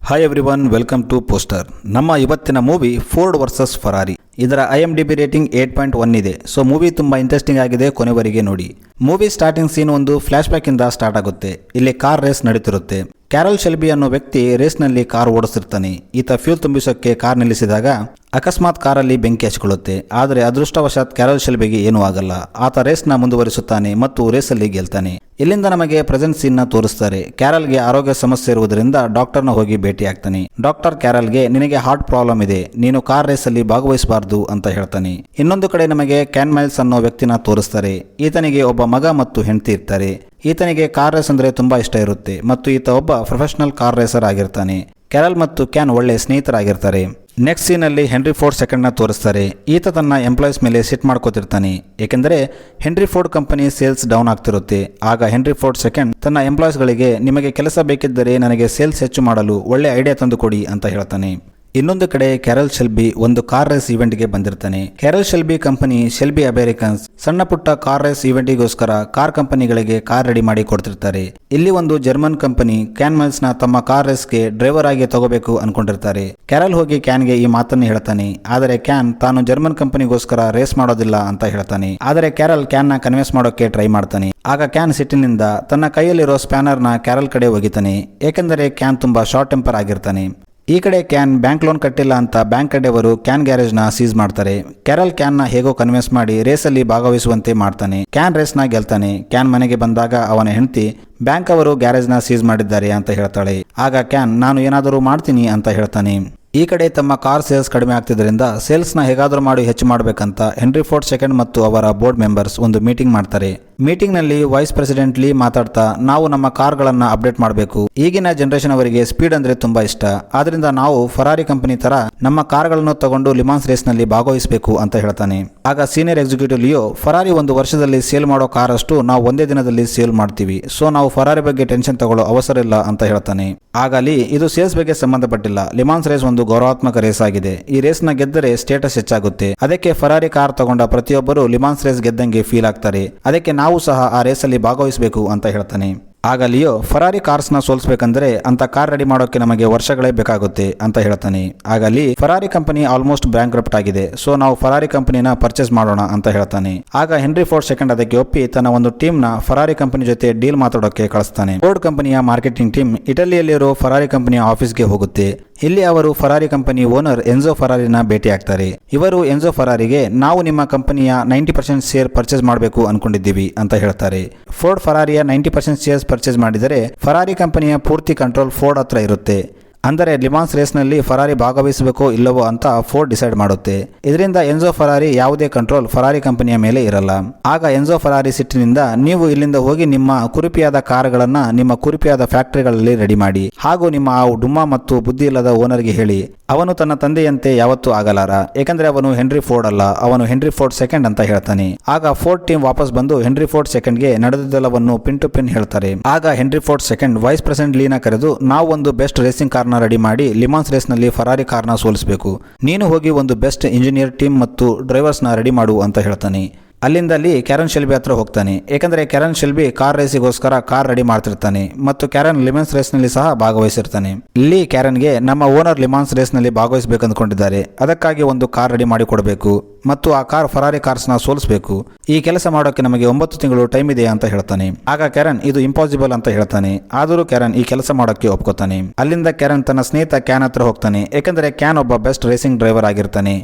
Hi everyone, welcome to poster. ನಮ್ಮ ಇವತ್ತಿನ movie Ford versus Ferrari. ಇದರ IMDb ರೇಟಿಂಗ್ 8.1 ಇದೆ. ಸೊ ಮೂವಿ ತುಂಬಾ ಇಂಟ್ರೆಸ್ಟಿಂಗ್ ಆಗಿದೆ, ಕೊನೆವರೆಗೆ ನೋಡಿ. ಮೂವಿ ಸ್ಟಾರ್ಟಿಂಗ್ ಸೀನ್ ಒಂದು ಫ್ಲಾಶ್ ಬ್ಯಾಕ್ ಇಂದ ಸ್ಟಾರ್ಟ್ ಆಗುತ್ತೆ. ಇಲ್ಲಿ ಕಾರ್ ರೇಸ್ ನಡೀತಿರುತ್ತೆ. ಕ್ಯಾರಲ್ ಶೆಲ್ಬಿ ಅನ್ನೋ ವ್ಯಕ್ತಿ ರೇಸ್ನಲ್ಲಿ ಕಾರ್ ಓಡಿಸ್ತಿರ್ತಾನೆ. ಈತ ಫ್ಯೂಲ್ ತುಂಬಿಸೋಕೆ ಕಾರ್ ನಿಲ್ಲಿಸಿದಾಗ ಅಕಸ್ಮಾತ್ ಕಾರಲ್ಲಿ ಬೆಂಕಿ ಹಚ್ಕೊಳ್ಳುತ್ತೆ. ಆದರೆ ಅದೃಷ್ಟವಶಾತ್ ಕ್ಯಾರಲ್ ಶೆಲ್ಬಿಗೆ ಏನೂ ಆಗಲ್ಲ. ಆತ ರೇಸ್ನ ಮುಂದುವರಿಸುತ್ತಾನೆ ಮತ್ತು ರೇಸಲ್ಲಿ ಗೆಲ್ತಾನೆ. ಇಲ್ಲಿಂದ ನಮಗೆ ಪ್ರೆಸೆಂಟ್ ಸೀನ್ ನ ತೋರಿಸ್ತಾರೆ. ಕ್ಯಾರಲ್ಗೆ ಆರೋಗ್ಯ ಸಮಸ್ಯೆ ಇರುವುದರಿಂದ ಡಾಕ್ಟರ್ನ ಹೋಗಿ ಭೇಟಿ ಆಗ್ತಾನೆ. ಡಾಕ್ಟರ್ ಕ್ಯಾರಲ್ಗೆ ನಿನಗೆ ಹಾರ್ಟ್ ಪ್ರಾಬ್ಲಮ್ ಇದೆ, ನೀನು ಕಾರ್ ರೇಸಲ್ಲಿ ಭಾಗವಹಿಸಬಾರದು ಅಂತ ಹೇಳ್ತಾನೆ. ಇನ್ನೊಂದು ಕಡೆ ನಮಗೆ ಕ್ಯಾನ್ ಮೈಲ್ಸ್ ಅನ್ನೋ ವ್ಯಕ್ತಿನ ತೋರಿಸ್ತಾರೆ. ಈತನಿಗೆ ಒಬ್ಬ ಮಗ ಮತ್ತು ಹೆಂಡತಿ ಇರ್ತಾರೆ. ಈತನಿಗೆ ಕಾರ್ ರೇಸ್ ಅಂದ್ರೆ ತುಂಬಾ ಇಷ್ಟ ಇರುತ್ತೆ ಮತ್ತು ಈತ ಒಬ್ಬ ಪ್ರೊಫೆಷನಲ್ ಕಾರ್ ರೇಸರ್ ಆಗಿರ್ತಾನೆ. ಕ್ಯಾರಲ್ ಮತ್ತು ಕ್ಯಾನ್ ಒಳ್ಳೆ ಸ್ನೇಹಿತರಾಗಿರ್ತಾರೆ. ನೆಕ್ಸ್ಟ್ ಸೀನಲ್ಲಿ ಹೆನ್ರಿ ಫೋರ್ಡ್ ಸೆಕೆಂಡ್ನ ತೋರಿಸ್ತಾರೆ. ಈತ ತನ್ನ ಎಂಪ್ಲಾಯೀಸ್ ಮೇಲೆ ಸಿಟ್ ಮಾಡ್ಕೋತಿರ್ತಾನೆ. ಏಕೆಂದರೆ henry Ford company sales down ಆಗ್ತಿರುತ್ತೆ. ಆಗ ಹೆನ್ರಿ ಫೋರ್ಡ್ ಸೆಕೆಂಡ್ ತನ್ನ ಎಂಪ್ಲಾಯೀಸ್ಗಳಿಗೆ ನಿಮಗೆ ಕೆಲಸ ಬೇಕಿದ್ದರೆ ನನಗೆ ಸೇಲ್ಸ್ ಹೆಚ್ಚು ಮಾಡಲು ಒಳ್ಳೆ ಐಡಿಯಾ ತಂದು ಕೊಡಿ ಅಂತ ಹೇಳ್ತಾನೆ. ಇನ್ನೊಂದು ಕಡೆ ಕ್ಯಾರಲ್ ಶೆಲ್ಬಿ ಒಂದು ಕಾರ್ ರೇಸ್ ಇವೆಂಟ್ಗೆ ಬಂದಿರ್ತಾನೆ. Carroll Shelby company Shelby Americans ಸಣ್ಣ ಪುಟ್ಟ ಕಾರ್ ರೇಸ್ ಇವೆಂಟಿಗೋಸ್ಕರ ಕಾರ್ ಕಂಪನಿಗಳಿಗೆ ಕಾರ್ ರೆಡಿ ಮಾಡಿ ಕೊಡ್ತಿರ್ತಾರೆ. ಇಲ್ಲಿ ಒಂದು ಜರ್ಮನ್ ಕಂಪನಿ ಕ್ಯಾನ್ ಮೈಲ್ಸ್ ನ ತಮ್ಮ ಕಾರ್ ರೇಸ್ಗೆ ಡ್ರೈವರ್ ಆಗಿ ತಗೋಬೇಕು ಅನ್ಕೊಂಡಿರ್ತಾರೆ. ಕ್ಯಾರಲ್ ಹೋಗಿ ಕ್ಯಾನ್ಗೆ ಈ ಮಾತನ್ನು ಹೇಳ್ತಾನೆ. ಆದರೆ ಕ್ಯಾನ್ ತಾನು ಜರ್ಮನ್ ಕಂಪನಿಗೋಸ್ಕರ ರೇಸ್ ಮಾಡೋದಿಲ್ಲ ಅಂತ ಹೇಳ್ತಾನೆ. ಆದರೆ ಕ್ಯಾರಲ್ ಕ್ಯಾನ್ ನ ಕನ್ವಿನ್ಸ್ ಮಾಡೋಕೆ ಟ್ರೈ ಮಾಡ್ತಾನೆ. ಆಗ ಕ್ಯಾನ್ ಸಿಟ್ಟಿನಿಂದ ತನ್ನ ಕೈಯಲ್ಲಿರೋ ಸ್ಪ್ಯಾನರ್ ನ ಕ್ಯಾರಲ್ ಕಡೆ ಒಗಿತಾನೆ. ಏಕೆಂದರೆ ಕ್ಯಾನ್ ತುಂಬಾ ಶಾರ್ಟ್ ಟೆಂಪರ್ ಆಗಿರ್ತಾನೆ. ಈ ಕಡೆ ಕ್ಯಾನ್ ಬ್ಯಾಂಕ್ ಲೋನ್ ಕಟ್ಟಿಲ್ಲ ಅಂತ ಬ್ಯಾಂಕ್ ಕಡೆಯವರು ಕ್ಯಾನ್ ಗ್ಯಾರೇಜ್ ನ ಸೀಸ್ ಮಾಡ್ತಾರೆ. ಕ್ಯಾರಲ್ ಕ್ಯಾನ್ ನ ಹೇಗೋ ಕನ್ವಿನ್ಸ್ ಮಾಡಿ ರೇಸಲ್ಲಿ ಭಾಗವಹಿಸುವಂತೆ ಮಾಡ್ತಾನೆ. ಕ್ಯಾನ್ ರೇಸ್ ನ ಗೆಲ್ತಾನೆ. ಕ್ಯಾನ್ ಮನೆಗೆ ಬಂದಾಗ ಅವನ ಹೆಂಡತಿ ಬ್ಯಾಂಕ್ ಅವರು ಗ್ಯಾರೇಜ್ ನ ಸೀಸ್ ಮಾಡಿದ್ದಾರೆ ಅಂತ ಹೇಳ್ತಾಳೆ. ಆಗ ಕ್ಯಾನ್ ನಾನು ಏನಾದರೂ ಮಾಡ್ತೀನಿ ಅಂತ ಹೇಳ್ತಾನೆ. ಈ ಕಡೆ ತಮ್ಮ ಕಾರ್ ಸೇಲ್ಸ್ ಕಡಿಮೆ ಆಗ್ತಿದ್ದರಿಂದ ಸೇಲ್ಸ್ನ ಹೇಗಾದರೂ ಮಾಡಿ ಹೆಚ್ಚು ಮಾಡಬೇಕಂತ ಹೆನ್ರಿ ಫೋರ್ಡ್ ಸೆಕೆಂಡ್ ಮತ್ತು ಅವರ ಬೋರ್ಡ್ ಮೆಂಬರ್ಸ್ ಒಂದು ಮೀಟಿಂಗ್ ಮಾಡ್ತಾರೆ. ಮೀಟಿಂಗ್ನಲ್ಲಿ ವೈಸ್ ಪ್ರೆಸಿಡೆಂಟ್ ಲೀ ಮಾತಾಡ್ತಾ ನಾವು ನಮ್ಮ ಕಾರ್ಗಳನ್ನು ಅಪ್ಡೇಟ್ ಮಾಡಬೇಕು. ಈಗಿನ ಜನರೇಷನ್ ಅವರಿಗೆ ಸ್ಪೀಡ್ ಅಂದ್ರೆ ತುಂಬಾ ಇಷ್ಟ. ಆದ್ರಿಂದ ನಾವು ಫರಾರಿ ಕಂಪನಿ ತರ ನಮ್ಮ ಕಾರ್ಗಳನ್ನು ತಗೊಂಡು ಲಿಮಾನ್ಸ್ ರೇಸ್ ನಲ್ಲಿ ಭಾಗವಹಿಸಬೇಕು ಅಂತ ಹೇಳ್ತಾನೆ. ಆಗ ಸೀನಿಯರ್ ಎಕ್ಸಿಕ್ಯೂಟಿವ್ ಲಿಯೋ ಫರಾರಿ ಒಂದು ವರ್ಷದಲ್ಲಿ ಸೇಲ್ ಮಾಡೋ ಕಾರ್ ಅಷ್ಟು ನಾವು ಒಂದೇ ದಿನದಲ್ಲಿ ಸೇಲ್ ಮಾಡ್ತೀವಿ. ಸೊ ನಾವು ಫರಾರಿ ಬಗ್ಗೆ ಟೆನ್ಷನ್ ತಗೊಳ್ಳೋ ಅವಸರ ಇಲ್ಲ ಅಂತ ಹೇಳ್ತಾನೆ. ಆಗ ಲೀ ಇದು ಸೇಲ್ಸ್ ಬಗ್ಗೆ ಸಂಬಂಧಪಟ್ಟಿಲ್ಲ. ಲಿಮಾನ್ಸ್ ರೇಸ್ ಒಂದು ಗೌರವಾತ್ಮಕ ರೇಸ್ ಆಗಿದೆ. ಈ ರೇಸ್ ನ ಗೆದ್ದರೆ ಸ್ಟೇಟಸ್ ಹೆಚ್ಚಾಗುತ್ತೆ. ಅದಕ್ಕೆ ಫರಾರಿ ಕಾರ್ ತಗೊಂಡ ಪ್ರತಿಯೊಬ್ಬರು ಲಿಮಾನ್ಸ್ ರೇಸ್ ಗೆದ್ದಂಗೆ ಫೀಲ್ ಆಗ್ತಾರೆ. ಅದಕ್ಕೆ ನಾವು ಸಹ ಆ ರೇಸಲ್ಲಿ ಭಾಗವಹಿಸಬೇಕು ಅಂತ ಹೇಳ್ತಾನೆ. ಆಗ ಲಿಯೋ ಫರಾರಿ ಕಾರ್ಸ್ ನ ಸೋಲ್ಸ್ಬೇಕಂದ್ರೆ ಅಂತ ಕಾರ್ ರೆಡಿ ಮಾಡೋಕೆ ನಮಗೆ ವರ್ಷಗಳೇ ಬೇಕಾಗುತ್ತೆ ಅಂತ ಹೇಳ್ತಾನೆ. ಆಗ ಲೀ ಫರಾರಿ ಕಂಪನಿ ಆಲ್ಮೋಸ್ಟ್ ಬ್ಯಾಂಕ್ರಪ್ಟ್ ಆಗಿದೆ. ಸೊ ನಾವು ಫರಾರಿ ಕಂಪನಿನ ಪರ್ಚೇಸ್ ಮಾಡೋಣ ಅಂತ ಹೇಳ್ತಾನೆ. ಆಗ ಹೆನ್ರಿ ಫೋರ್ಡ್ ಸೆಕೆಂಡ್ ಅದಕ್ಕೆ ಒಪ್ಪಿ ತನ್ನ ಒಂದು ಟೀಮ್ ನ ಫರಾರಿ ಕಂಪನಿ ಜೊತೆ ಡೀಲ್ ಮಾತಾಡೋಕೆ ಕಳಿಸ್ತಾನೆ. ಫೋರ್ಡ್ ಕಂಪನಿಯ ಮಾರ್ಕೆಟಿಂಗ್ ಟೀಮ್ ಇಟಲಿಯಲ್ಲಿರೋ ಫರಾರಿ ಕಂಪನಿಯ ಆಫೀಸ್ಗೆ ಹೋಗುತ್ತೆ. ಇಲ್ಲಿ ಅವರು ಫರಾರಿ ಕಂಪನಿ ಓನರ್ ಎನ್ಜೋ ಫರಾರಿನ ಭೇಟಿ ಆಗ್ತಾರೆ. ಇವರು ಎನ್ಜೋ ಫರಾರಿಗೆ ನಾವು ನಿಮ್ಮ ಕಂಪನಿಯ 90% ಶೇರ್ ಪರ್ಚೇಸ್ ಮಾಡಬೇಕು ಅನ್ಕೊಂಡಿದ್ದೀವಿ ಅಂತ ಹೇಳ್ತಾರೆ. ಫೋರ್ಡ್ ಫರಾರಿಯ 90% ಶೇರ್ಸ್ ಪರ್ಚೇಸ್ ಮಾಡಿದರೆ ಫರಾರಿ ಕಂಪನಿಯ ಪೂರ್ತಿ ಕಂಟ್ರೋಲ್ ಫೋರ್ಡ್ ಹತ್ರ ಇರುತ್ತೆ. ಅಂದರೆ ಲಿಮಾನ್ಸ್ ರೇಸ್ನಲ್ಲಿ ಫರಾರಿ ಭಾಗವಹಿಸಬೇಕೋ ಇಲ್ಲವೋ ಅಂತ ಫೋರ್ಡ್ ಡಿಸೈಡ್ ಮಾಡುತ್ತೆ. ಇದರಿಂದ ಎನ್ಜೋ ಫರಾರಿ ಯಾವುದೇ ಕಂಟ್ರೋಲ್ ಫರಾರಿ ಕಂಪನಿಯ ಮೇಲೆ ಇರಲ್ಲ. ಆಗ ಎನ್ಜೋ ಫರಾರಿ ಸಿಟ್ಟಿನಿಂದ ನೀವು ಇಲ್ಲಿಂದ ಹೋಗಿ ನಿಮ್ಮ ಕುರುಪಿಯಾದ ಕಾರುಗಳನ್ನ ನಿಮ್ಮ ಕುರುಪಿಯಾದ ಫ್ಯಾಕ್ಟರಿಗಳಲ್ಲಿ ರೆಡಿ ಮಾಡಿ ಹಾಗೂ ನಿಮ್ಮ ಆ ಡುಮ್ಮ ಮತ್ತು ಬುದ್ಧಿ ಇಲ್ಲದ ಓನರ್ಗೆ ಹೇಳಿ. ಅವನು ತನ್ನ ತಂದೆಯಂತೆ ಯಾವತ್ತೂ ಆಗಲಾರ. ಏಕೆಂದ್ರೆ ಅವನು ಹೆನ್ರಿ ಫೋರ್ಡ್ ಅಲ್ಲ, ಅವನು ಹೆನ್ರಿ ಫೋರ್ಡ್ ಸೆಕೆಂಡ್ ಅಂತ ಹೇಳ್ತಾನೆ. ಆಗ ಫೋರ್ಡ್ ಟೀಮ್ ವಾಪಸ್ ಬಂದು ಹೆನ್ರಿ ಫೋರ್ಡ್ ಸೆಕೆಂಡ್ಗೆ ನಡೆದಿದ್ದೆಲ್ಲವನ್ನು ಪಿನ್ ಟು ಪಿನ್ ಹೇಳ್ತಾರೆ. ಆಗ Henry Ford second vice president ಲೀನ ಕರೆದು ನಾವು ಒಂದು ಬೆಸ್ಟ್ ರೇಸಿಂಗ್ ಕಾರ್ನ ರೆಡಿ ಮಾಡಿ ಲಿಮಾನ್ಸ್ ರೇಸ್ ನಲ್ಲಿ ಫರಾರಿ ಕಾರ್ನ ಸೋಲಿಸಬೇಕು. ನೀನು ಹೋಗಿ ಒಂದು ಬೆಸ್ಟ್ ಇಂಜಿನಿಯರ್ ಟೀಮ್ ಮತ್ತು ಡ್ರೈವರ್ಸ್ ನ ರೆಡಿ ಮಾಡು ಅಂತ ಹೇಳ್ತಾನೆ. ಅಲ್ಲಿಂದ ಅಲ್ಲಿ ಕ್ಯಾರನ್ ಶೆಲ್ಬಿ ಹತ್ರ ಹೋಗ್ತಾನೆ. ಏಕೆಂದರೆ ಕ್ಯಾರನ್ ಶೆಲ್ಬಿ ಕಾರ್ ರೇಸಿಗೋಸ್ಕರ ಕಾರ್ ರೆಡಿ ಮಾಡ್ತಿರ್ತಾನೆ ಮತ್ತು ಕ್ಯಾರನ್ ಲಿಮಾನ್ಸ್ ರೇಸ್ ನಲ್ಲಿ ಸಹ ಭಾಗವಹಿಸಿರ್ತಾನೆ. ಇಲ್ಲಿ ಕ್ಯಾರನ್ಗೆ ನಮ್ಮ ಓನರ್ ಲಿಮಾನ್ಸ್ ರೇಸ್ ನಲ್ಲಿ ಭಾಗವಹಿಸಬೇಕು ಅಂದ್ಕೊಂಡಿದ್ದಾರೆ. ಅದಕ್ಕಾಗಿ ಒಂದು ಕಾರ್ ರೆಡಿ ಮಾಡಿ ಕೊಡಬೇಕು ಮತ್ತು ಆ ಕಾರ್ ಫರಾರಿ ಕಾರ್ಸ್ ನ ಸೋಲಿಸಬೇಕು. ಈ ಕೆಲಸ ಮಾಡೋಕೆ ನಮಗೆ 9 ತಿಂಗಳು ಟೈಮ್ ಇದೆ ಅಂತ ಹೇಳ್ತಾನೆ. ಆಗ ಕ್ಯಾರನ್ ಇದು ಇಂಪಾಸಿಬಲ್ ಅಂತ ಹೇಳ್ತಾನೆ. ಆದರೂ ಕ್ಯಾರನ್ ಈ ಕೆಲಸ ಮಾಡೋಕೆ ಒಪ್ಕೋತಾನೆ. ಅಲ್ಲಿಂದ ಕ್ಯಾರನ್ ತನ್ನ ಸ್ನೇಹಿತ ಕ್ಯಾನ್ ಹತ್ರ ಹೋಗ್ತಾನೆ. ಏಕೆಂದರೆ ಕ್ಯಾನ್ ಒಬ್ಬ ಬೆಸ್ಟ್ ರೇಸಿಂಗ್ ಡ್ರೈವರ್ ಆಗಿರ್ತಾನೆ.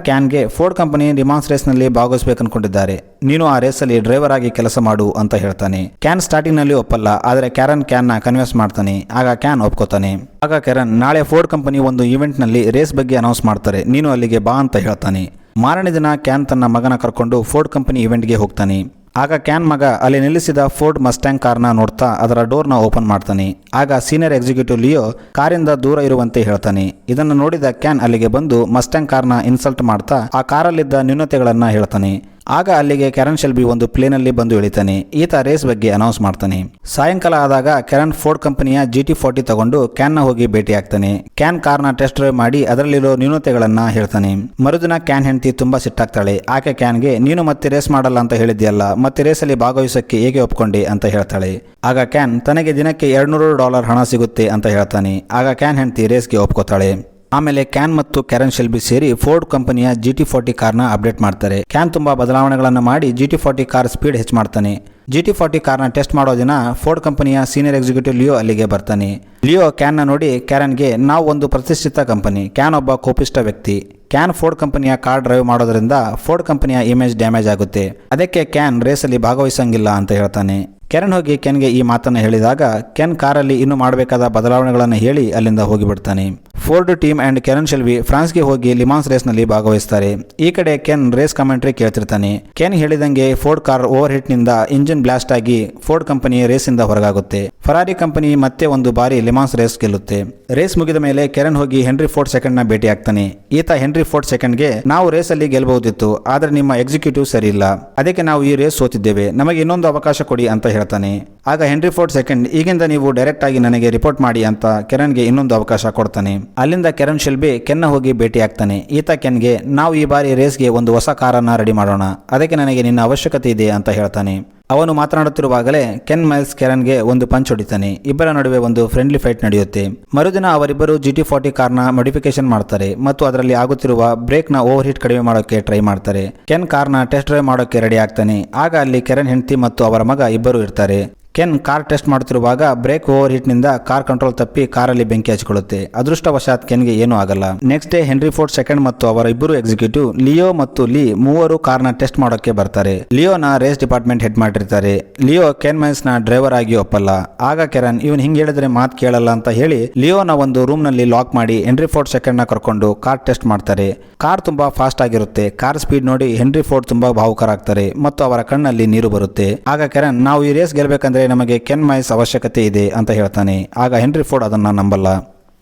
ಕ್ಯಾನ್ಗೆ ಫೋರ್ಡ್ ಕಂಪನಿ ಲಿಮಾನ್ಸ್ ರೇಸ್ ನಲ್ಲಿ ಭಾಗವಹಿಸಬೇಕು ಅನ್ಕೊಂಡಿದ್ದಾರೆ. ನೀನು ಆ ರೇಸಲ್ಲಿ ಡ್ರೈವರ್ ಆಗಿ ಕೆಲಸ ಮಾಡು ಅಂತ ಹೇಳ್ತಾನೆ. ಕ್ಯಾನ್ ಸ್ಟಾರ್ಟಿಂಗ್ ನಲ್ಲಿ ಒಪ್ಪಲ್ಲ. ಆದರೆ ಕ್ಯಾನ್ ನ ಕನ್ವಿನ್ಸ್ ಮಾಡ್ತಾನೆ. ಆಗ ಕ್ಯಾನ್ ಒಪ್ಕೋತಾನೆ. ಆಗ ಕ್ಯಾರನ್ ನಾಳೆ ಫೋರ್ಡ್ ಕಂಪನಿ ಒಂದು ಇವೆಂಟ್ ನಲ್ಲಿ ರೇಸ್ ಬಗ್ಗೆ ಅನೌನ್ಸ್ ಮಾಡ್ತಾರೆ, ನೀನು ಅಲ್ಲಿಗೆ ಬಾ ಅಂತ ಹೇಳ್ತಾನೆ. ಮಾರನೇ ದಿನ ಕ್ಯಾನ್ ತನ್ನ ಮಗನ ಕರ್ಕೊಂಡು ಫೋರ್ಡ್ ಕಂಪನಿ ಇವೆಂಟ್ಗೆ ಹೋಗ್ತಾನೆ. ಆಗ ಕ್ಯಾನ್ ಮಗ ಅಲ್ಲಿ ನಿಲ್ಲಿಸಿದ ಫೋರ್ಡ್ ಮಸ್ಟ್ಯಾಂಗ್ ಕಾರ್ನ ನೋಡ್ತಾ ಅದರ ಡೋರ್ನ ಓಪನ್ ಮಾಡ್ತಾನೆ. ಆಗ ಸೀನಿಯರ್ ಎಕ್ಸಿಕ್ಯೂಟಿವ್ ಲಿಯೋ ಕಾರಿಂದ ದೂರ ಇರುವಂತೆ ಹೇಳ್ತಾನೆ. ಇದನ್ನು ನೋಡಿದ ಕ್ಯಾನ್ ಅಲ್ಲಿಗೆ ಬಂದು ಮಸ್ಟ್ಯಾಂಗ್ ಕಾರ್ನ ಇನ್ಸಲ್ಟ್ ಮಾಡ್ತಾ ಆ ಕಾರಲ್ಲಿದ್ದ ನ್ಯೂನತೆಗಳನ್ನ ಹೇಳ್ತಾನೆ. ಆಗ ಅಲ್ಲಿಗೆ ಕೆರನ್ ಶೆಲ್ಬಿ ಒಂದು ಪ್ಲೇನಲ್ಲಿ ಬಂದು ಇಳಿತಾನೆ. ಈತ ರೇಸ್ ಬಗ್ಗೆ ಅನೌನ್ಸ್ ಮಾಡ್ತಾನೆ. ಸಾಯಂಕಾಲ ಆದಾಗ ಕೆರನ್ ಫೋರ್ಡ್ ಕಂಪನಿಯ GT40 ತಗೊಂಡು ಕ್ಯಾನ್ನ ಹೋಗಿ ಭೇಟಿ ಆಗ್ತಾನೆ. ಕ್ಯಾನ್ ಕಾರ್ನ ಟೆಸ್ಟ್ ಡ್ರೈವ್ ಮಾಡಿ ಅದರಲ್ಲಿರೋ ನ್ಯೂನತೆಗಳನ್ನ ಹೇಳ್ತಾನೆ. ಮರುದಿನ ಕ್ಯಾನ್ ಹೆಂಡತಿ ತುಂಬಾ ಸಿಟ್ಟಾಗ್ತಾಳೆ. ಆಕೆ ಕ್ಯಾನ್ಗೆ ನೀನು ಮತ್ತೆ ರೇಸ್ ಮಾಡಲ್ಲ ಅಂತ ಹೇಳಿದ್ಯಲ್ಲ, ಮತ್ತೆ ರೇಸಲ್ಲಿ ಭಾಗವಹಿಸಕ್ಕೆ ಹೇಗೆ ಒಪ್ಕೊಂಡೆ ಅಂತ ಹೇಳ್ತಾಳೆ. ಆಗ ಕ್ಯಾನ್ ತನಗೆ ದಿನಕ್ಕೆ $200 ಹಣ ಸಿಗುತ್ತೆ ಅಂತ ಹೇಳ್ತಾನೆ. ಆಗ ಕ್ಯಾನ್ ಹೆಂಡತಿ ರೇಸ್ಗೆ ಒಪ್ಕೋತಾಳೆ. ಆಮೇಲೆ ಕ್ಯಾನ್ ಮತ್ತು ಕೆರನ್ ಶೆಲ್ಬಿ ಸೇರಿ ಫೋರ್ಡ್ ಕಂಪನಿಯ GT40 ಕಾರ್ನ ಅಪ್ಡೇಟ್ ಮಾಡ್ತಾರೆ. ಕ್ಯಾನ್ ತುಂಬಾ ಬದಲಾವಣೆಗಳನ್ನು ಮಾಡಿ GT40 ಕಾರ್ ಸ್ಪೀಡ್ ಹೆಚ್ಚು ಮಾಡ್ತಾನೆ. GT40 ಕಾರ್ನ ಟೆಸ್ಟ್ ಮಾಡೋ ದಿನ ಫೋರ್ಡ್ ಕಂಪನಿಯ ಸೀನಿಯರ್ ಎಕ್ಸಿಕ್ಯೂಟಿವ್ ಲಿಯೋ ಅಲ್ಲಿಗೆ ಬರ್ತಾನೆ. ಲಿಯೋ ಕ್ಯಾನ್ನ ನೋಡಿ ಕ್ಯಾರನ್ಗೆ ನಾವು ಒಂದು ಪ್ರತಿಷ್ಠಿತ ಕಂಪನಿ, ಕ್ಯಾನ್ ಒಬ್ಬ ಕೋಪಿಷ್ಟ ವ್ಯಕ್ತಿ. ಕ್ಯಾನ್ ಫೋರ್ಡ್ ಕಂಪನಿಯ ಕಾರ್ ಡ್ರೈವ್ ಮಾಡೋದ್ರಿಂದ ಫೋರ್ಡ್ ಕಂಪನಿಯ ಇಮೇಜ್ ಡ್ಯಾಮೇಜ್ ಆಗುತ್ತೆ, ಅದಕ್ಕೆ ಕ್ಯಾನ್ ರೇಸಲ್ಲಿ ಭಾಗವಹಿಸಂಗಿಲ್ಲ ಅಂತ ಹೇಳ್ತಾನೆ. ಕೆರನ್ ಹೋಗಿ ಕೆನ್ಗೆ ಈ ಮಾತನ್ನು ಹೇಳಿದಾಗ ಕೆನ್ ಕಾರಲ್ಲಿ ಇನ್ನೂ ಮಾಡಬೇಕಾದ ಬದಲಾವಣೆಗಳನ್ನು ಹೇಳಿ ಅಲ್ಲಿಂದ ಹೋಗಿಬಿಡ್ತಾನೆ. ಫೋರ್ಡ್ ಟೀಮ್ ಅಂಡ್ ಕೆರನ್ ಶೆಲ್ಬಿ ಫ್ರಾನ್ಸ್ಗೆ ಹೋಗಿ ಲಿಮಾನ್ಸ್ ರೇಸ್ನಲ್ಲಿ ಭಾಗವಹಿಸ್ತಾರೆ. ಈ ಕಡೆ ಕೆನ್ ರೇಸ್ ಕಮೆಂಟ್ರಿ ಕೇಳ್ತಿರ್ತಾನೆ. ಕೆನ್ ಹೇಳಿದಂಗೆ ಫೋರ್ಡ್ ಕಾರ್ ಓವರ್ ಹಿಟ್ನಿಂದ ಇಂಜಿನ್ ಬ್ಲಾಸ್ಟ್ ಆಗಿ ಫೋರ್ಡ್ ಕಂಪನಿ ರೇಸಿಂದ ಹೊರಗಾಗುತ್ತೆ. ಫರಾರಿ ಕಂಪನಿ ಮತ್ತೆ ಒಂದು ಬಾರಿ ಲಿಮಾನ್ಸ್ ರೇಸ್ ಗೆಲ್ಲುತ್ತೆ. ರೇಸ್ ಮುಗಿದ ಮೇಲೆ ಕೆರನ್ ಹೋಗಿ ಹೆನ್ರಿ ಫೋರ್ಡ್ ಸೆಕೆಂಡ್ನ ಭೇಟಿ ಆಗ್ತಾನೆ. ಈತ ಹೆನ್ರಿ ಫೋರ್ಡ್ ಸೆಕೆಂಡ್ಗೆ ನಾವು ರೇಸಲ್ಲಿ ಗೆಲ್ಲಬಹುದಿತ್ತು, ಆದರೆ ನಿಮ್ಮ ಎಕ್ಸಿಕ್ಯೂಟಿವ್ ಸರಿ ಇಲ್ಲ, ಅದಕ್ಕೆ ನಾವು ಈ ರೇಸ್ ಸೋತಿದ್ದೇವೆ, ನಮಗೆ ಇನ್ನೊಂದು ಅವಕಾಶ ಕೊಡಿ ಅಂತ ಹೇಳ್ತಾನೆ. ಆಗ ಹೆನ್ರಿ ಫೋರ್ಡ್ ಸೆಕೆಂಡ್ ಈಗಿಂದ ನೀವು ಡೈರೆಕ್ಟ್ ಆಗಿ ನನಗೆ ರಿಪೋರ್ಟ್ ಮಾಡಿ ಅಂತ ಕೆರನ್ಗೆ ಇನ್ನೊಂದು ಅವಕಾಶ ಕೊಡ್ತಾನೆ. ಅಲ್ಲಿಂದ ಕೆರನ್ ಶೆಲ್ಬಿ ಕೆನ್ನ ಹೋಗಿ ಭೇಟಿ ಆಗ್ತಾನೆ. ಈತ ಕೆನ್ಗೆ ನಾವು ಈ ಬಾರಿ ರೇಸ್ಗೆ ಒಂದು ಹೊಸ ಕಾರನ್ನ ರೆಡಿ ಮಾಡೋಣ, ಅದಕ್ಕೆ ನನಗೆ ನಿನ್ನ ಅವಶ್ಯಕತೆ ಇದೆ ಅಂತ ಹೇಳ್ತಾನೆ. ಅವನು ಮಾತನಾಡುತ್ತಿರುವಾಗಲೇ ಕೆನ್ ಮೈಲ್ಸ್ ಕೆರನ್ಗೆ ಒಂದು ಪಂಚ್ ಹೊಡಿತಾನೆ. ಇಬ್ಬರ ನಡುವೆ ಒಂದು ಫ್ರೆಂಡ್ಲಿ ಫೈಟ್ ನಡೆಯುತ್ತೆ. ಮರುದಿನ ಅವರಿಬ್ಬರು GT40 ಕಾರ್ನ ಮಾಡಿಫಿಕೇಶನ್ ಮಾಡ್ತಾರೆ ಮತ್ತು ಅದರಲ್ಲಿ ಆಗುತ್ತಿರುವ ಬ್ರೇಕ್ನ ಓವರ್ ಹೀಟ್ ಕಡಿಮೆ ಮಾಡೋಕೆ ಟ್ರೈ ಮಾಡ್ತಾರೆ. ಕೆನ್ ಕಾರ್ನ ಟೆಸ್ಟ್ ಡ್ರೈವ್ ಮಾಡೋಕೆ ರೆಡಿ ಆಗ್ತಾನೆ. ಆಗ ಅಲ್ಲಿ ಕೆರನ್ ಹೆಂಡತಿ ಮತ್ತು ಅವರ ಮಗ ಇಬ್ಬರು ಇರ್ತಾರೆ. ಕೆನ್ ಕಾರ್ ಟೆಸ್ಟ್ ಮಾಡುತ್ತಿರುವಾಗ ಬ್ರೇಕ್ ಓವರ್ ಹೀಟ್ನಿಂದ ಕಾರ್ ಕಂಟ್ರೋಲ್ ತಪ್ಪಿ ಕಾರಲ್ಲಿ ಬೆಂಕಿ ಹಚ್ಚಿಕೊಳ್ಳುತ್ತೆ. ಅದೃಷ್ಟವಶಾತ್ ಕೆನ್ಗೆ ಏನೂ ಆಗಲ್ಲ. Next day henry Ford second ಮತ್ತು ಅವರ ಇಬ್ಬರು ಎಕ್ಸಿಕ್ಯೂಟಿವ್ ಲಿಯೋ ಮತ್ತು ಲೀ ಮೂವರು ಕಾರ್ನ ಟೆಸ್ಟ್ ಮಾಡೋಕೆ ಬರ್ತಾರೆ. ಲಿಯೋನ ರೇಸ್ ಡಿಪಾರ್ಟ್ಮೆಂಟ್ ಹೆಡ್ ಮಾಡಿರ್ತಾರೆ. ಲಿಯೋ ಕೆನ್ ಮೈಲ್ಸ್ ನ ಡ್ರೈವರ್ ಆಗಿ ಒಪ್ಪಲ್ಲ. ಆಗ ಕೆರನ್ ಇವನ್ ಹಿಂಗ್ ಹೇಳಿದ್ರೆ ಮಾತು ಕೇಳಲ್ಲ ಅಂತ ಹೇಳಿ ಲಿಯೋನ ಒಂದು ರೂಮ್ ನಲ್ಲಿ ಲಾಕ್ ಮಾಡಿ ಹೆನ್ರಿ ಫೋರ್ಡ್ ಸೆಕೆಂಡ್ ನ ಕರ್ಕೊಂಡು ಕಾರ್ ಟೆಸ್ಟ್ ಮಾಡ್ತಾರೆ. ಕಾರ್ ತುಂಬಾ ಫಾಸ್ಟ್ ಆಗಿರುತ್ತೆ. ಕಾರ್ ಸ್ಪೀಡ್ ನೋಡಿ ಹೆನ್ರಿ ಫೋರ್ಡ್ ತುಂಬಾ ಭಾವುಕರಾಗ್ತಾರೆ ಮತ್ತು ಅವರ ಕಣ್ಣಲ್ಲಿ ನೀರು ಬರುತ್ತೆ. ಆಗ ಕೆರನ್ ನಾವು ಈ ರೇಸ್ ಗೆಲ್ಲಬೇಕಂದ್ರೆ ನಮಗೆ ಕೆನ್ ಮೈಲ್ಸ್ ಅವಶ್ಯಕತೆ ಇದೆ ಅಂತ ಹೇಳ್ತಾನೆ. ಆಗ ಹೆನ್ರಿ ಫೋರ್ಡ್ ಅದನ್ನ ನಂಬಲ್ಲ.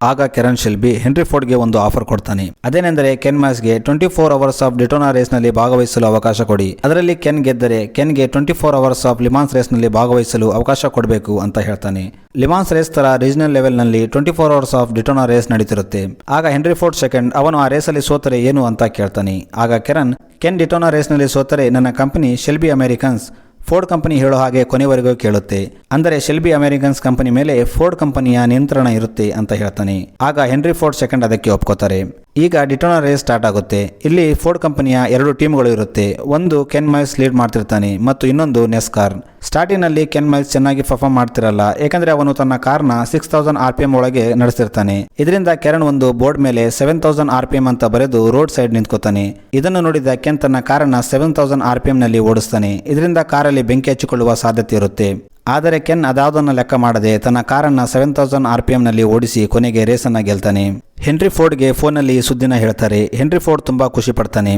ಆಗ ಕೆರನ್ ಶೆಲ್ಬಿ ಹೆನ್ರಿ ಫೋರ್ಡ್ಗೆ ಒಂದು ಆಫರ್ ಕೊಡ್ತಾನೆ. ಅದೇನೆಂದರೆ ಕೆನ್ ಮೈಲ್ಸ್ಗೆ 24 ಅವರ್ಸ್ ಆಫ್ ಡಿಟೋನಾ ರೇಸ್ನಲ್ಲಿ ಭಾಗವಹಿಸಲು ಅವಕಾಶ ಕೊಡಿ. ಅದರಲ್ಲಿ ಕೆನ್ ಗೆದ್ದರೆ ಕೆನ್ಗೆ 24 ಅವರ್ಸ್ ಆಫ್ ಲಿಮಾನ್ಸ್ ರೇಸ್ನಲ್ಲಿ ಭಾಗವಹಿಸಲು ಅವಕಾಶ ಕೊಡಬೇಕು ಅಂತ ಹೇಳ್ತಾನೆ. ಲಿಮಾನ್ಸ್ ರೇಸ್ ತರ ರೀಜನಲ್ ಲೆವೆಲ್ನಲ್ಲಿ 24 ಅವರ್ಸ್ ಆಫ್ ಡಿಟೋನಾ ರೇಸ್ ನಡೀತಿರುತ್ತೆ. ಆಗ ಹೆನ್ರಿ ಫೋರ್ಡ್ ಸೆಕೆಂಡ್ ಅವನು ಆ ರೇಸಲ್ಲಿ ಸೋತರೆ ಏನು ಅಂತ ಕೇಳ್ತಾನೆ. ಆಗ ಕೆನ್ ಡಿಟೋನಾ ರೇಸ್ನಲ್ಲಿ ಸೋತರೆ ನನ್ನ company Shelby Americans Ford company ಹೇಳೋ ಹಾಗೆ ಕೊನೆವರೆಗೂ ಕೇಳುತ್ತೆ, ಅಂದರೆ ಶೆಲ್ಬಿ ಅಮೆರಿಕನ್ಸ್ ಕಂಪನಿ ಮೇಲೆ ಫೋರ್ಡ್ ಕಂಪನಿಯ ನಿಯಂತ್ರಣ ಇರುತ್ತೆ ಅಂತ ಹೇಳ್ತಾನೆ. ಆಗ ಹೆನ್ರಿ ಫೋರ್ಡ್ ಸೆಕೆಂಡ್ ಅದಕ್ಕೆ ಒಪ್ಕೋತಾರೆ. ಈಗ ಡಿಟೋನಾ ರೇಸ್ ಸ್ಟಾರ್ಟ್ ಆಗುತ್ತೆ. ಇಲ್ಲಿ ಫೋರ್ಡ್ ಕಂಪನಿಯ 2 ಟೀಮ್ಗಳು ಇರುತ್ತೆ. ಒಂದು ಕೆನ್ ಮೈಲ್ಸ್ ಲೀಡ್ ಮಾಡ್ತಿರ್ತಾನೆ ಮತ್ತು ಇನ್ನೊಂದು ನೆಸ್ಕಾರ್. ಸ್ಟಾರ್ಟಿಂಗ್ ನಲ್ಲಿ ಕೆನ್ ಮೈಲ್ಸ್ ಚೆನ್ನಾಗಿ ಪರ್ಫಾರ್ಮ್ ಮಾಡ್ತಿರಲ್ಲ, ಯಾಕಂದ್ರೆ ಅವನು ತನ್ನ ಕಾರ್ನ 6000 RPM ಒಳಗೆ ನಡೆಸ್ತಿರ್ತಾನೆ. ಇದರಿಂದ ಕೆರನ್ ಒಂದು ಬೋರ್ಡ್ ಮೇಲೆ 7000 RPM ಅಂತ ಬರೆದು ರೋಡ್ ಸೈಡ್ ನಿಂತ್ಕೋತಾನೆ. ಇದನ್ನು ನೋಡಿದ ಕೆನ್ ತನ್ನ ಕಾರನ್ನ 7000 RPM ನಲ್ಲಿ ಓಡಿಸ್ತಾನೆ. ಇದರಿಂದ ಕಾರಲ್ಲಿ ಬೆಂಕಿ ಹಚ್ಚಿಕೊಳ್ಳುವ ಸಾಧ್ಯತೆ ಇರುತ್ತೆ. ಆದರೆ ಕೆನ್ ಅದಾವುದನ್ನು ಲೆಕ್ಕ ಮಾಡದೆ ತನ್ನ ಕಾರನ್ನ 7000 RPM ನಲ್ಲಿ ಓಡಿಸಿ ಕೊನೆಗೆ ರೇಸನ್ನ ಗೆಲ್ತಾನೆ. ಹೆನ್ರಿ ಫೋರ್ಡ್ಗೆ ಫೋನಲ್ಲಿ ಈ ಸುದ್ದಿನ ಹೇಳ್ತಾರೆ. ಹೆನ್ರಿ ಫೋರ್ಡ್ ತುಂಬಾ ಖುಷಿ ಪಡ್ತಾನೆ.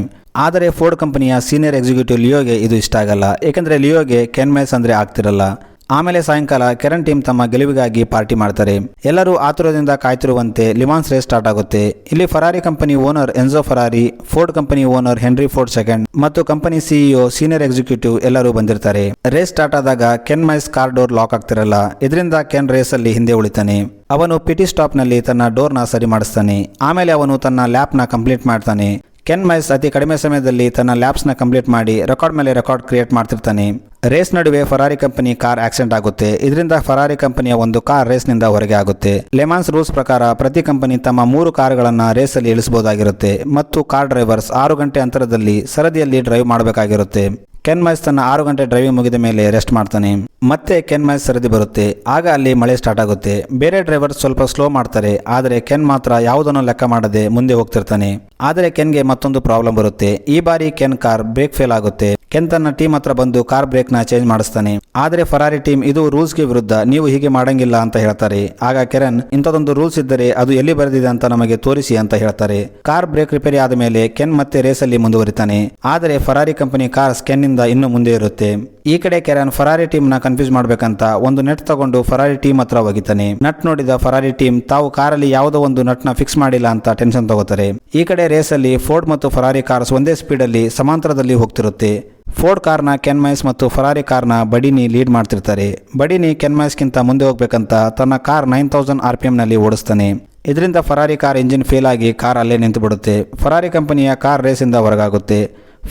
ಆದರೆ ಫೋರ್ಡ್ ಕಂಪನಿಯ ಸೀನಿಯರ್ ಎಕ್ಸಿಕ್ಯೂಟಿವ್ ಲಿಯೋಗೆ ಇದು ಇಷ್ಟ ಆಗಲ್ಲ, ಏಕೆಂದರೆ ಲಿಯೋಗೆ ಕೆನ್ ಮೈಲ್ಸ್ ಅಂದ್ರೆ ಆಗ್ತಿರಲ್ಲ. ಆಮೇಲೆ ಸಾಯಂಕಾಲ ಕೆರನ್ ಟೀಮ್ ತಮ್ಮ ಗೆಲುವಿಗಾಗಿ ಪಾರ್ಟಿ ಮಾಡ್ತಾರೆ. ಎಲ್ಲರೂ ಆತುರದಿಂದ ಕಾಯ್ತಿರುವಂತೆ ಲಿಮಾನ್ಸ್ ರೇಸ್ ಸ್ಟಾರ್ಟ್ ಆಗುತ್ತೆ. ಇಲ್ಲಿ Ferrari company owner Enzo Ferrari, Ford company owner Henry Ford second ಮತ್ತು ಕಂಪನಿ ಸಿಇಒ ಸೀನಿಯರ್ ಎಕ್ಸಿಕ್ಯೂಟಿವ್ ಎಲ್ಲರೂ ಬಂದಿರ್ತಾರೆ. ರೇಸ್ ಸ್ಟಾರ್ಟ್ ಆದಾಗ Ken Miles car door lock ಆಗ್ತಿರಲ್ಲ. ಇದರಿಂದ ಕೆನ್ ರೇಸ್ ಅಲ್ಲಿ ಹಿಂದೆ ಉಳಿತಾನೆ. ಅವನು ಪಿಟಿ ಸ್ಟಾಪ್ ನಲ್ಲಿ ತನ್ನ ಡೋರ್ನ ಸರಿ ಮಾಡಿಸ್ತಾನೆ. ಆಮೇಲೆ ಅವನು ತನ್ನ ಲ್ಯಾಪ್ನ ಕಂಪ್ಲೀಟ್ ಮಾಡ್ತಾನೆ. ಕೆನ್ ಮೈಲ್ಸ್ ಅತಿ ಕಡಿಮೆ ಸಮಯದಲ್ಲಿ ತನ್ನ ಲ್ಯಾಪ್ಸ್ನ ಕಂಪ್ಲೀಟ್ ಮಾಡಿ ರೆಕಾರ್ಡ್ ಮೇಲೆ ರೆಕಾರ್ಡ್ ಕ್ರಿಯೇಟ್ ಮಾಡ್ತಿರ್ತಾನೆ. ರೇಸ್ ನಡುವೆ ಫರಾರಿ ಕಂಪನಿ ಕಾರ್ ಆಕ್ಸಿಡೆಂಟ್ ಆಗುತ್ತೆ. ಇದರಿಂದ ಫರಾರಿ ಕಂಪನಿಯ ಒಂದು ಕಾರ್ ರೇಸ್ನಿಂದ ಹೊರಗೆ ಆಗುತ್ತೆ. ಲೆಮಾನ್ಸ್ ರೂಲ್ಸ್ ಪ್ರಕಾರ ಪ್ರತಿ ಕಂಪನಿ ತಮ್ಮ 3 ಕಾರುಗಳನ್ನು ರೇಸಲ್ಲಿ ಇಳಿಸಬಹುದಾಗಿರುತ್ತೆ ಮತ್ತು ಕಾರ್ ಡ್ರೈವರ್ಸ್ 6 ಗಂಟೆ ಅಂತರದಲ್ಲಿ ಸರದಿಯಲ್ಲಿ ಡ್ರೈವ್ ಮಾಡಬೇಕಾಗಿರುತ್ತೆ. ಕೆನ್ ಮೈಲ್ಸ್ ತನ್ನ 6 ಗಂಟೆ ಡ್ರೈವಿಂಗ್ ಮುಗಿದ ಮೇಲೆ ರೆಸ್ಟ್ ಮಾಡ್ತಾನೆ. ಮತ್ತೆ ಕೆನ್ ಮೈಲ್ಸ್ ಸರದಿ ಬರುತ್ತೆ. ಆಗ ಅಲ್ಲಿ ಮಳೆ ಸ್ಟಾರ್ಟ್ ಆಗುತ್ತೆ. ಬೇರೆ ಡ್ರೈವರ್ ಸ್ವಲ್ಪ ಸ್ಲೋ ಮಾಡ್ತಾರೆ, ಆದರೆ ಕೆನ್ ಮಾತ್ರ ಯಾವುದನ್ನು ಲೆಕ್ಕ ಮಾಡದೆ ಮುಂದೆ ಹೋಗ್ತಿರ್ತಾನೆ. ಆದರೆ ಕೆನ್ಗೆ ಮತ್ತೊಂದು ಪ್ರಾಬ್ಲಮ್ ಬರುತ್ತೆ. ಈ ಬಾರಿ ಕೆನ್ ಕಾರ್ ಬ್ರೇಕ್ ಫೇಲ್ ಆಗುತ್ತೆ. ಕೆನ್ ತನ್ನ ಟೀಮ್ ಹತ್ರ ಬಂದು ಕಾರ್ ಬ್ರೇಕ್ ನ ಚೇಂಜ್ ಮಾಡಿಸ್ತಾನೆ. ಆದರೆ ಫರಾರಿ ಟೀಮ್ ಇದು ರೂಲ್ಸ್ಗೆ ವಿರುದ್ಧ, ನೀವು ಹೀಗೆ ಮಾಡಂಗಿಲ್ಲ ಅಂತ ಹೇಳ್ತಾರೆ. ಆಗ ಕೆರನ್ ಇಂಥದೊಂದು ರೂಲ್ಸ್ ಇದ್ದರೆ ಅದು ಎಲ್ಲಿ ಬರೆದಿದೆ ಅಂತ ನಮಗೆ ತೋರಿಸಿ ಅಂತ ಹೇಳ್ತಾರೆ. ಕಾರ್ ಬ್ರೇಕ್ ರಿಪೇರಿ ಆದ ಮೇಲೆ ಕೆನ್ ಮತ್ತೆ ರೇಸಲ್ಲಿ ಮುಂದುವರಿತಾನೆ. ಆದರೆ ಫರಾರಿ ಕಂಪನಿ ಕಾರ್ಸ್ ಕೆನ್ ಇಂದ ಇನ್ನು ಮುಂದೆ ಇರುತ್ತೆ. ಈ ಕಡೆ ಕೆರನ್ ಫರಾರಿ ಟೀಮ್ ನ ಕನ್ಫ್ಯೂಸ್ ಮಾಡ್ಬೇಕಂತ ಒಂದು ನೆಟ್ ತಗೊಂಡು ಫರಾರಿ ಟೀಮ್ ಹತ್ರ ಹೋಗಿತಾನೆ. ನಟ್ ನೋಡಿದ ಫರಾರಿ ಟೀಮ್ ತಾವು ಕಾರಲ್ಲಿ ಯಾವುದೋ ಒಂದು ನಟ್ ನ ಫಿಕ್ಸ್ ಮಾಡಿಲ್ಲ ಅಂತ ಟೆನ್ಷನ್ ತಗೋತಾರೆ. ಈ ಕಡೆ ರೇಸ್ ಅಲ್ಲಿ ಫೋರ್ಡ್ ಮತ್ತು ಫರಾರಿ ಕಾರ್ಸ್ ಒಂದೇ ಸ್ಪೀಡ್ ಅಲ್ಲಿ ಸಮಾಂತರದಲ್ಲಿ ಹೋಗ್ತಿರುತ್ತೆ. ಫೋರ್ಡ್ ಕಾರ್ನ ಕೆನ್ ಮೈಸ್ ಮತ್ತು ಫರಾರಿ ಕಾರ್ನ ಬಡಿನಿ ಲೀಡ್ ಮಾಡ್ತಿರ್ತಾರೆ. ಬಡಿನಿ ಕೆನ್ ಮೈಸ್ಗಿಂತ ಮುಂದೆ ಹೋಗ್ಬೇಕಂತ ತನ್ನ ಕಾರ್ 9000 RPM ನಲ್ಲಿ ಓಡಿಸ್ತಾನೆ. ಇದರಿಂದ ಫರಾರಿ ಕಾರ್ ಇಂಜಿನ್ ಫೇಲ್ ಆಗಿ ಕಾರ್ ಅಲ್ಲೇ ನಿಂತು ಬಿಡುತ್ತೆ. ಫರಾರಿ ಕಂಪನಿಯ ಕಾರ್ ರೇಸಿಂದ ಹೊರಗಾಗುತ್ತೆ.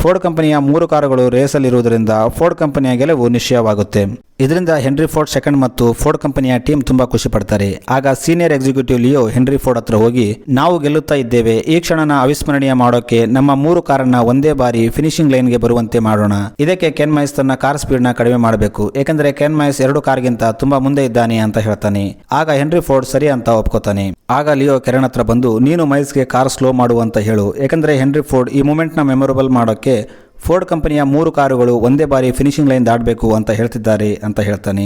ಫೋರ್ಡ್ ಕಂಪನಿಯ 3 ಕಾರುಗಳು ರೇಸಲ್ಲಿರುವುದರಿಂದ ಫೋರ್ಡ್ ಕಂಪನಿಯ ಗೆಲುವು ನಿಶ್ಚಯವಾಗುತ್ತೆ. ಇದರಿಂದ ಹೆನ್ರಿ ಫೋರ್ಡ್ ಸೆಕೆಂಡ್ ಮತ್ತು ಫೋರ್ಡ್ ಕಂಪನಿಯ ಟೀಮ್ ತುಂಬಾ ಖುಷಿ ಪಡ್ತಾರೆ. ಆಗ senior executive Leo henry Ford ಹತ್ರ ಹೋಗಿ, ನಾವು ಗೆಲ್ಲುತ್ತಾ ಇದ್ದೇವೆ, ಈ ಕ್ಷಣನ ಅವಿಸ್ಮರಣೀಯ ಮಾಡೋಕೆ ನಮ್ಮ 3 ಕಾರನ್ನ ಒಂದೇ ಬಾರಿ ಫಿನಿಶಿಂಗ್ ಲೈನ್ಗೆ ಬರುವಂತೆ ಮಾಡೋಣ. ಇದಕ್ಕೆ ಕೆನ್ ಮೈಸ್ ತನ್ನ ಕಾರ್ ಸ್ಪೀಡ್ ನ ಕಡಿಮೆ ಮಾಡಬೇಕು, ಏಕೆಂದರೆ ಕೆನ್ ಮೈಸ್ 2 ಕಾರ್ಗಿಂತ ತುಂಬಾ ಮುಂದೆ ಇದ್ದಾನೆ ಅಂತ ಹೇಳ್ತಾನೆ. ಆಗ ಹೆನ್ರಿ ಫೋರ್ಡ್ ಸರಿ ಅಂತ ಒಪ್ಕೋತಾನೆ. ಆಗ ಲಿಯೋ ಕೆರನ್ ಹತ್ರ ಬಂದು, ನೀನು ಮೈಸ್ಗೆ ಕಾರ್ ಸ್ಲೋ ಮಾಡು ಅಂತ ಹೇಳು, ಏಕೆಂದರೆ ಹೆನ್ರಿ ಫೋರ್ಡ್ ಈ ಮೂಮೆಂಟ್ ನ ಮೆಮೊರಬಲ್ ಮಾಡೋಕೆ ಫೋರ್ಡ್ ಕಂಪನಿಯ 3 ಕಾರುಗಳು ಒಂದೇ ಬಾರಿ ಫಿನಿಶಿಂಗ್ ಲೈನ್ ದಾಟಬೇಕು ಅಂತ ಹೇಳ್ತಿದ್ದಾರೆ ಅಂತ ಹೇಳ್ತಾನೆ.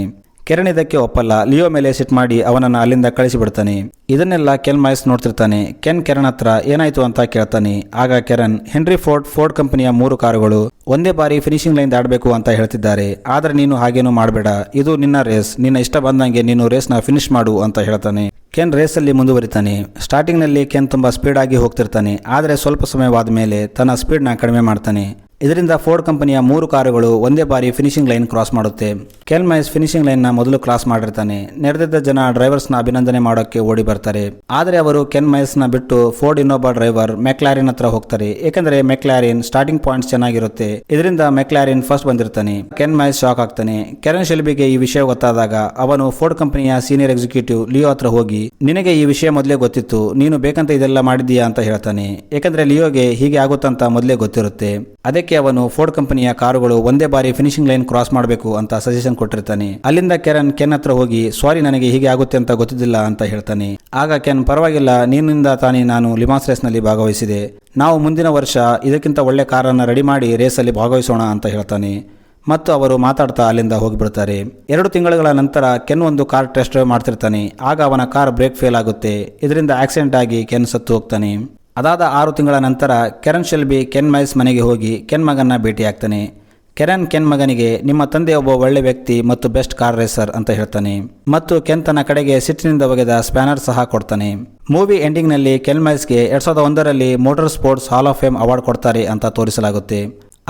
ಕೆರನ್ ಇದಕ್ಕೆ ಒಪ್ಪಲ್ಲ. ಲಿಯೋ ಮೇಲೆ ಸಿಟ್ ಮಾಡಿ ಅವನನ್ನು ಅಲ್ಲಿಂದ ಕಳಿಸಿಬಿಡ್ತಾನೆ. ಇದನ್ನೆಲ್ಲ ಕೆನ್ ಮೈಸ್ ನೋಡ್ತಿರ್ತಾನೆ. ಕೆರನ್ ಹತ್ರ ಏನಾಯ್ತು ಅಂತ ಕೇಳ್ತಾನೆ. ಆಗ ಕೆರನ್, ಹೆನ್ರಿ ಫೋರ್ಡ್ ಕಂಪನಿಯ 3 ಕಾರುಗಳು ಒಂದೇ ಬಾರಿ ಫಿನಿಶಿಂಗ್ ಲೈನ್ ದಾಟಬೇಕು ಅಂತ ಹೇಳ್ತಿದ್ದಾರೆ, ಆದ್ರೆ ನೀನು ಹಾಗೇನು ಮಾಡಬೇಡ, ಇದು ನಿನ್ನ ರೇಸ್, ನಿನ್ನ ಇಷ್ಟ ಬಂದಂಗೆ ನೀನು ರೇಸ್ನ ಫಿನಿಶ್ ಮಾಡು ಅಂತ ಹೇಳ್ತಾನೆ. ಕೆನ್ ರೇಸಲ್ಲಿ ಮುಂದುವರಿತಾನೆ. ಸ್ಟಾರ್ಟಿಂಗ್ನಲ್ಲಿ ಕೆನ್ ತುಂಬ ಸ್ಪೀಡ್ ಆಗಿ ಹೋಗ್ತಿರ್ತಾನೆ, ಆದರೆ ಸ್ವಲ್ಪ ಸಮಯವಾದ ಮೇಲೆ ತನ್ನ ಸ್ಪೀಡ್ನ ಕಡಿಮೆ ಮಾಡ್ತಾನೆ. ಇದರಿಂದ ಫೋರ್ಡ್ ಕಂಪನಿಯ 3 ಕಾರುಗಳು ಒಂದೇ ಬಾರಿ ಫಿನಿಶಿಂಗ್ ಲೈನ್ ಕ್ರಾಸ್ ಮಾಡುತ್ತೆ. ಕೆನ್ ಮೈಸ್ ಫಿನಿಶಿಂಗ್ ಲೈನ್ನ ಮೊದಲು ಕ್ರಾಸ್ ಮಾಡಿರ್ತಾನೆ. ನೆರೆದಿದ್ದ ಜನ ಡ್ರೈವರ್ಸ್ನ ಅಭಿನಂದನೆ ಮಾಡೋಕ್ಕೆ ಓಡಿ ಬರ್ತಾರೆ. ಆದರೆ ಅವರು ಕೆನ್ ಮೈಸ್ನ ಬಿಟ್ಟು ಫೋರ್ಡ್ ಇನ್ನೊಬ್ಬ ಡ್ರೈವರ್ ಮೆಕ್ಲಾರಿನ್ ಹತ್ರ ಹೋಗ್ತಾರೆ, ಏಕೆಂದರೆ ಮೆಕ್ಲಾರಿನ್ ಸ್ಟಾರ್ಟಿಂಗ್ ಪಾಯಿಂಟ್ಸ್ ಚೆನ್ನಾಗಿರುತ್ತೆ. ಇದರಿಂದ ಮೆಕ್ಲಾರಿನ್ ಫಸ್ಟ್ ಬಂದಿರ್ತಾನೆ. ಕೆನ್ ಮೈಸ್ ಶಾಕ್ ಆಗ್ತಾನೆ. ಕೆರನ್ ಶೆಲ್ಬಿಗೆ ಈ ವಿಷಯ ಗೊತ್ತಾದಾಗ ಅವನು ಫೋರ್ಡ್ ಕಂಪನಿಯ ಸೀನಿಯರ್ ಎಕ್ಸಿಕ್ಯೂಟಿವ್ ಲಿಯೋ ಹತ್ರ ಹೋಗಿ, ನಿನಗೆ ಈ ವಿಷಯ ಮೊದಲೇ ಗೊತ್ತಿತ್ತು, ನೀನು ಬೇಕಂತ ಇದೆಲ್ಲ ಮಾಡಿದ್ದೀಯಾ ಅಂತ ಹೇಳ್ತಾನೆ. ಏಕೆಂದರೆ ಲಿಯೋಗೆ ಹೀಗೆ ಆಗುತ್ತಂತ ಮೊದಲೇ ಗೊತ್ತಿರುತ್ತೆ. ಅದಕ್ಕೆ ಅವನು ಫೋರ್ಡ್ ಕಂಪನಿಯ ಕಾರುಗಳು ಒಂದೇ ಬಾರಿ ಫಿನಿಶಿಂಗ್ ಲೈನ್ ಕ್ರಾಸ್ ಮಾಡಬೇಕು ಅಂತ ಸಜೆಷನ್ ಕೊಟ್ಟಿರ್ತಾನೆ. ಅಲ್ಲಿಂದ ಕೆನ್ ಹತ್ರ ಹೋಗಿ, ಸಾರಿ, ನನಗೆ ಹೀಗೆ ಆಗುತ್ತೆ ಅಂತ ಗೊತ್ತಿದ್ದಿಲ್ಲ ಅಂತ ಹೇಳ್ತಾನೆ. ಆಗ ಕೆನ್, ಪರವಾಗಿಲ್ಲ, ನಿನ್ನಿಂದ ತಾನೇ ನಾನು ಲಿಮಾನ್ಸ್ ರೇಸ್ ನಲ್ಲಿ ಭಾಗವಹಿಸಿದೆ, ನಾವು ಮುಂದಿನ ವರ್ಷ ಇದಕ್ಕಿಂತ ಒಳ್ಳೆ ಕಾರನ್ನು ರೆಡಿ ಮಾಡಿ ರೇಸಲ್ಲಿ ಭಾಗವಹಿಸೋಣ ಅಂತ ಹೇಳ್ತಾನೆ. ಮತ್ತು ಅವರು ಮಾತಾಡ್ತಾ ಅಲ್ಲಿಂದ ಹೋಗಿಬಿಡ್ತಾರೆ. 2 ತಿಂಗಳ ನಂತರ ಕೆನ್ ಒಂದು ಕಾರ್ ಟೆಸ್ಟ್ ಡ್ರೈವ್ ಮಾಡ್ತಿರ್ತಾನೆ. ಆಗ ಅವನ ಕಾರ್ ಬ್ರೇಕ್ ಫೇಲ್ ಆಗುತ್ತೆ. ಇದರಿಂದ ಆಕ್ಸಿಡೆಂಟ್ ಆಗಿ ಕೆನ್ ಸತ್ತು ಹೋಗ್ತಾನೆ. ಅದಾದ 6 ತಿಂಗಳ ನಂತರ ಕೆರನ್ ಶೆಲ್ಬಿ ಕೆನ್ ಮೈಸ್ ಮನೆಗೆ ಹೋಗಿ ಕೆನ್ ಮಗನ್ನ ಭೇಟಿಯಾಗ್ತಾನೆ. ಕೆನ್ ಮಗನಿಗೆ, ನಿಮ್ಮ ತಂದೆ ಒಬ್ಬ ಒಳ್ಳೆ ವ್ಯಕ್ತಿ ಮತ್ತು ಬೆಸ್ಟ್ ಕಾರ್ ರೇಸರ್ ಅಂತ ಹೇಳ್ತಾನೆ. ಮತ್ತು ಕೆನ್ ತನ್ನ ಕಡೆಗೆ ಸಿಟ್ಟಿನಿಂದ ಒಗೆದ ಸ್ಪ್ಯಾನರ್ ಸಹ ಕೊಡ್ತಾನೆ. ಮೂವಿ ಎಂಡಿಂಗ್ ನಲ್ಲಿ ಕೆನ್ ಮೈಸ್ಗೆ 2001ರಲ್ಲಿ motor sports hall of fame award ಕೊಡ್ತಾರೆ ಅಂತ ತೋರಿಸಲಾಗುತ್ತೆ.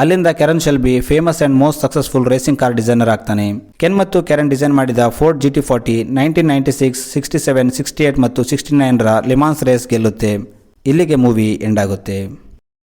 ಅಲ್ಲಿಂದ ಕೆರನ್ Shelby famous and most successful racing car designer ಆಗ್ತಾನೆ. ಕೆನ್ ಮತ್ತು ಕೆರನ್ ಡಿಸೈನ್ ಮಾಡಿದ ಫೋರ್ಡ್ GT40 1996, 67, 68 ಮತ್ತು 69ರ ಲಿಮಾನ್ಸ್ ರೇಸ್ ಗೆಲ್ಲುತ್ತೆ. ಇಲ್ಲಿಗೆ ಮೂವಿ ಎಂಡ್ ಆಗುತ್ತೆ.